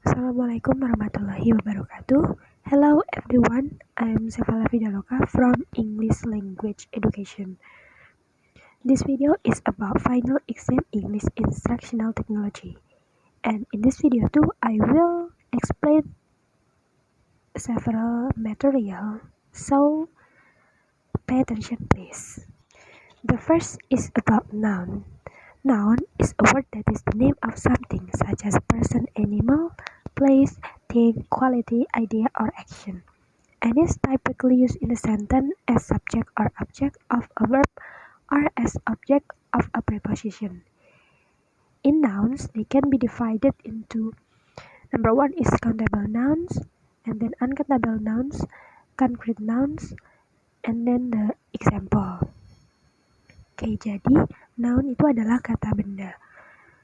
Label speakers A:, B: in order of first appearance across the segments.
A: Assalamualaikum warahmatullahi wabarakatuh. Hello everyone, I'm Sevala Vidaloka from English Language Education. This video is about final exam English instructional technology. And in this video too, I will explain several material, so pay attention please. The first is about noun. Noun is a word that is the name of something such as person, animal, place, thing, quality, idea, or action, and is typically used in a sentence as subject or object of a verb or as object of a preposition. In nouns, they can be divided into number one is countable nouns, and then uncountable nouns, concrete nouns, and then the example. Oke, jadi noun itu adalah kata benda.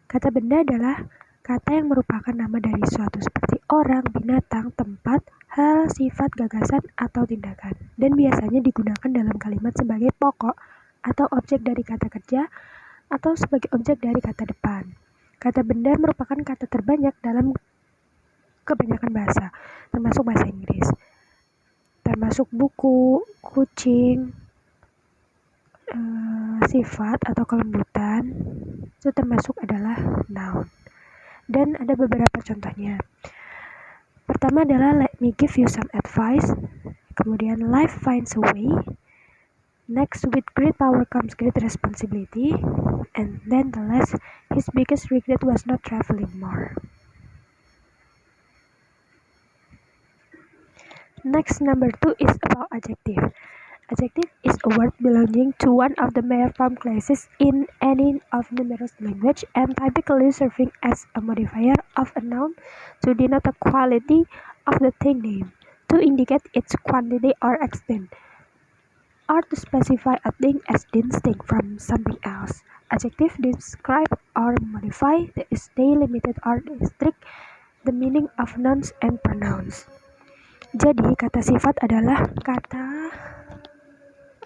A: Kata benda adalah kata yang merupakan nama dari suatu seperti orang, binatang, tempat, hal, sifat, gagasan, atau tindakan. Dan biasanya digunakan dalam kalimat sebagai pokok atau objek dari kata kerja atau sebagai objek dari kata depan. Kata benda merupakan kata terbanyak dalam kebanyakan bahasa, termasuk bahasa Inggris. Termasuk buku, kucing, sifat atau kelembutan, itu termasuk adalah noun. Dan ada beberapa contohnya. Pertama adalah let me give you some advice. Kemudian life finds a way. Next, with great power comes great responsibility. And then the last, his biggest regret was not traveling more. Next, number 2 is about adjective. Adjective is a word belonging to one of the major form classes in any of numerous language and typically serving as a modifier of a noun to denote the quality of the thing named, to indicate its quantity or extent, or to specify a thing as distinct from something else. Adjective describe or modify the stay limited or restrict the meaning of nouns and pronouns. Jadi kata sifat adalah kata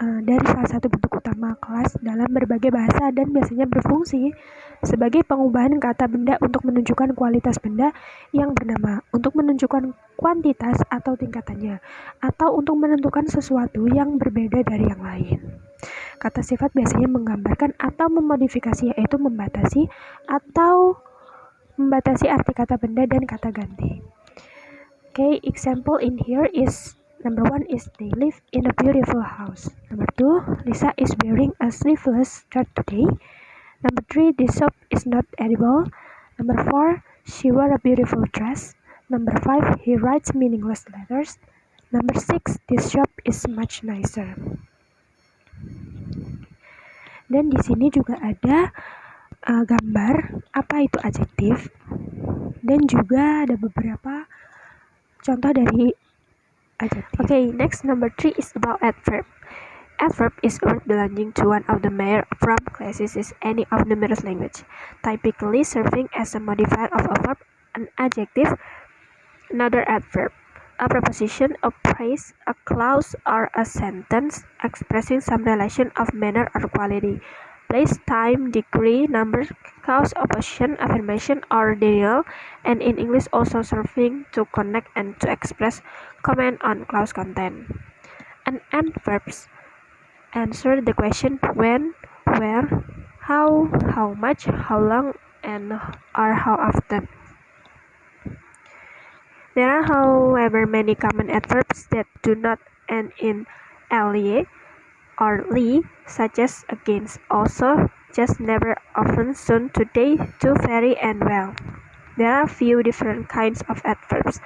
A: dari salah satu bentuk utama kelas dalam berbagai bahasa dan biasanya berfungsi sebagai pengubahan kata benda untuk menunjukkan kualitas benda yang bernama, untuk menunjukkan kuantitas atau tingkatannya, atau untuk menentukan sesuatu yang berbeda dari yang lain. Kata sifat biasanya menggambarkan atau memodifikasi, yaitu membatasi atau membatasi arti kata benda dan kata ganti. Okay, example in here is number 1 is they live in a beautiful house. Number 2, Lisa is wearing a sleeveless shirt today. Number 3, this soap is not edible. Number 4, she wore a beautiful dress. Number 5, he writes meaningless letters. Number 6, this shop is much nicer. Dan di sini juga ada gambar apa itu adjektif, dan juga ada beberapa contoh dari adjective. Okay, next number 3 is about adverb. Adverb is a word belonging to one of the major form classes in any of numerous language, typically serving as a modifier of a verb, an adjective, another adverb, a preposition, a phrase, a clause, or a sentence expressing some relation of manner or quality, place, time, degree, number, cause, opposition, affirmation, or denial, and in English also serving to connect and to express comment on clause content. And adverbs answer the question when, where, how much, how long, and or how often. There are, however, many common adverbs that do not end in ly or ly, such as against, also, just, never, often, soon, today, too, very, and well. There are few different kinds of adverbs.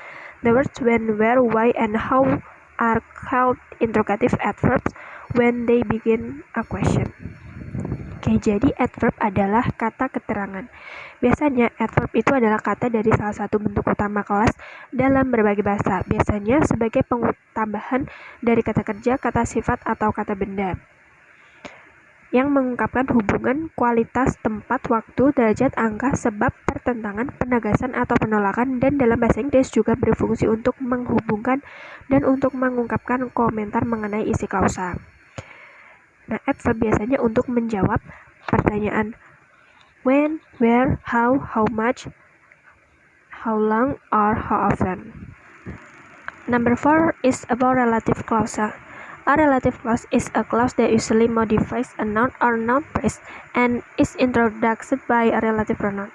A: The words when, where, why, and how are called interrogative adverbs when they begin a question. Oke, jadi adverb adalah kata keterangan. Biasanya adverb itu adalah kata dari salah satu bentuk utama kelas dalam berbagai bahasa, biasanya sebagai tambahan dari kata kerja, kata sifat, atau kata benda yang mengungkapkan hubungan, kualitas, tempat, waktu, derajat, angka, sebab, pertentangan, penegasan, atau penolakan, dan dalam bahasa Inggris juga berfungsi untuk menghubungkan dan untuk mengungkapkan komentar mengenai isi klausa. Nah, adverb biasanya untuk menjawab pertanyaan when, where, how much, how long, or how often. Number 4 is about relative clause. A relative clause is a clause that usually modifies a noun or noun phrase and is introduced by a relative pronoun,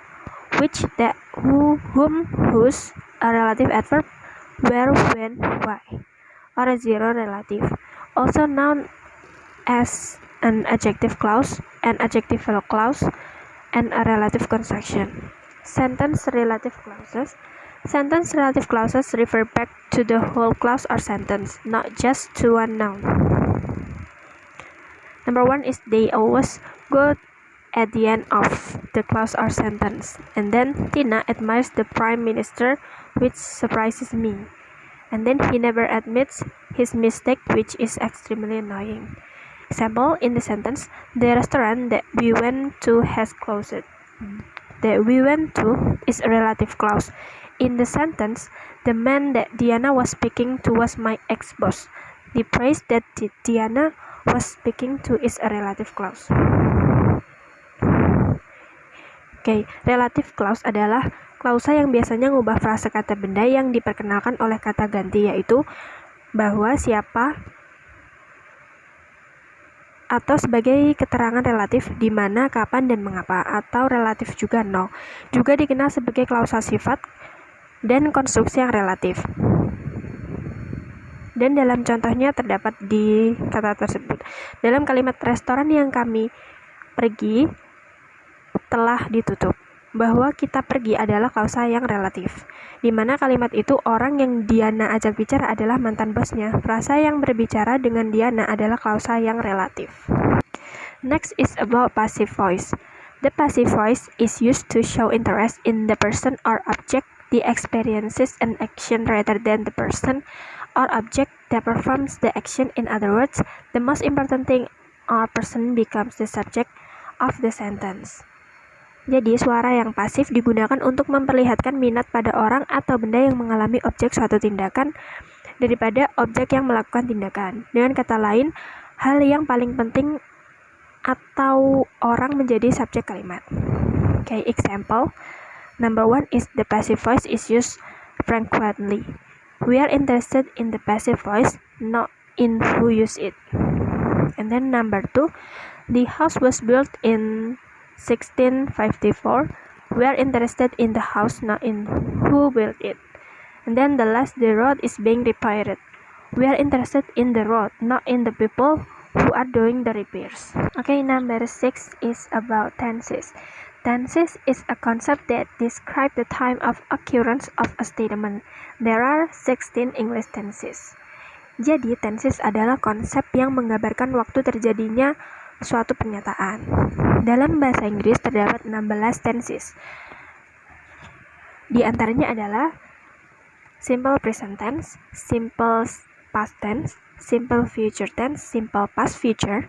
A: which, that, who, whom, whose, a relative adverb, where, when, why, or a zero relative, also known as an adjective clause, an adjectival clause, and a relative construction. Sentence relative clauses. Sentence relative clauses refer back to the whole clause or sentence, not just to one noun. Number 1 is they always go at the end of the clause or sentence. And then Tina admires the Prime Minister, which surprises me. And then he never admits his mistake, which is extremely annoying. Example, in the sentence, the restaurant that we went to has closed. That we went to is a relative clause. In the sentence, the man that Diana was speaking to was my ex-boss. The place that Diana was speaking to is a relative clause. Oke, relative clause adalah klausa yang biasanya ngubah frase kata benda yang diperkenalkan oleh kata ganti, yaitu bahwa, siapa, atau sebagai keterangan relatif di mana, kapan, dan mengapa, atau relatif juga no. Juga dikenal sebagai klausa sifat dan konstruksi yang relatif. Dan dalam contohnya terdapat di kata tersebut. Dalam kalimat restoran yang kami pergi telah ditutup. Bahwa kita pergi adalah klausa yang relatif, di mana kalimat itu orang yang Diana ajak bicara adalah mantan bosnya. Frasa yang berbicara dengan Diana adalah klausa yang relatif. Next is about passive voice. The passive voice is used to show interest in the person or object, the experiences and action rather than the person or object that performs the action. In other words, the most important thing or person becomes the subject of the sentence. Jadi, suara yang pasif digunakan untuk memperlihatkan minat pada orang atau benda yang mengalami objek suatu tindakan daripada objek yang melakukan tindakan. Dengan kata lain, hal yang paling penting atau orang menjadi subjek kalimat. Okay, example. Number 1 is the passive voice is used frequently. We are interested in the passive voice, not in who use it. And then number 2, the house was built in 1654. We are interested in the house, not in who built it. And then the last, the road is being repaired. We are interested in the road, not in the people who are doing the repairs. Okay, number 6 is about tenses. Tenses is a concept that describes the time of occurrence of a statement. There are 16 English tenses. Jadi, tenses adalah konsep yang menggambarkan waktu terjadinya suatu pernyataan. Dalam bahasa Inggris terdapat 16 tenses. Di antaranya adalah simple present tense, simple past tense, simple future tense, simple past future,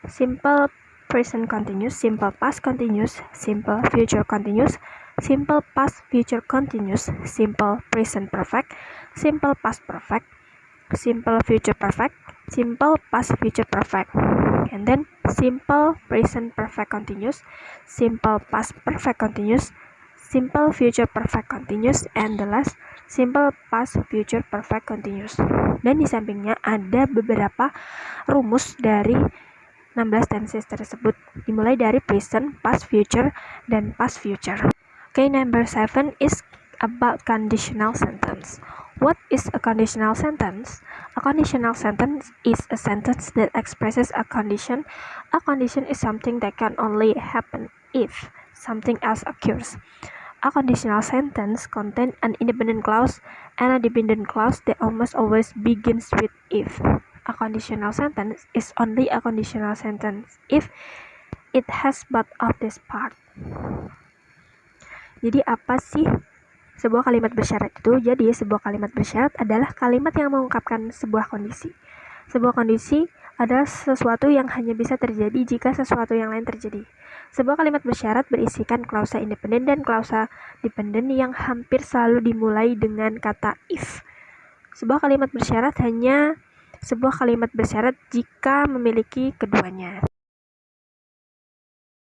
A: simple present continuous, simple past continuous, simple future continuous, simple past future continuous, simple present perfect, simple past perfect, simple future perfect, simple past future perfect, and then simple present perfect continuous, simple past perfect continuous, simple future perfect continuous, and the last simple past future perfect continuous. Dan di sampingnya ada beberapa rumus dari 16 tenses tersebut, dimulai dari present, past future, dan past future. Okay, number 7 is about conditional sentence. What is a conditional sentence? A conditional sentence is a sentence that expresses a condition. A condition is something that can only happen if something else occurs. A conditional sentence contains an independent clause and a dependent clause that almost always begins with if. A conditional sentence is only a conditional sentence if it has both of these parts. Jadi apa sih sebuah kalimat bersyarat itu? Jadi sebuah kalimat bersyarat adalah kalimat yang mengungkapkan sebuah kondisi. Sebuah kondisi adalah sesuatu yang hanya bisa terjadi jika sesuatu yang lain terjadi. Sebuah kalimat bersyarat berisikan klausa independen dan klausa dependen yang hampir selalu dimulai dengan kata if. Sebuah kalimat bersyarat jika memiliki keduanya.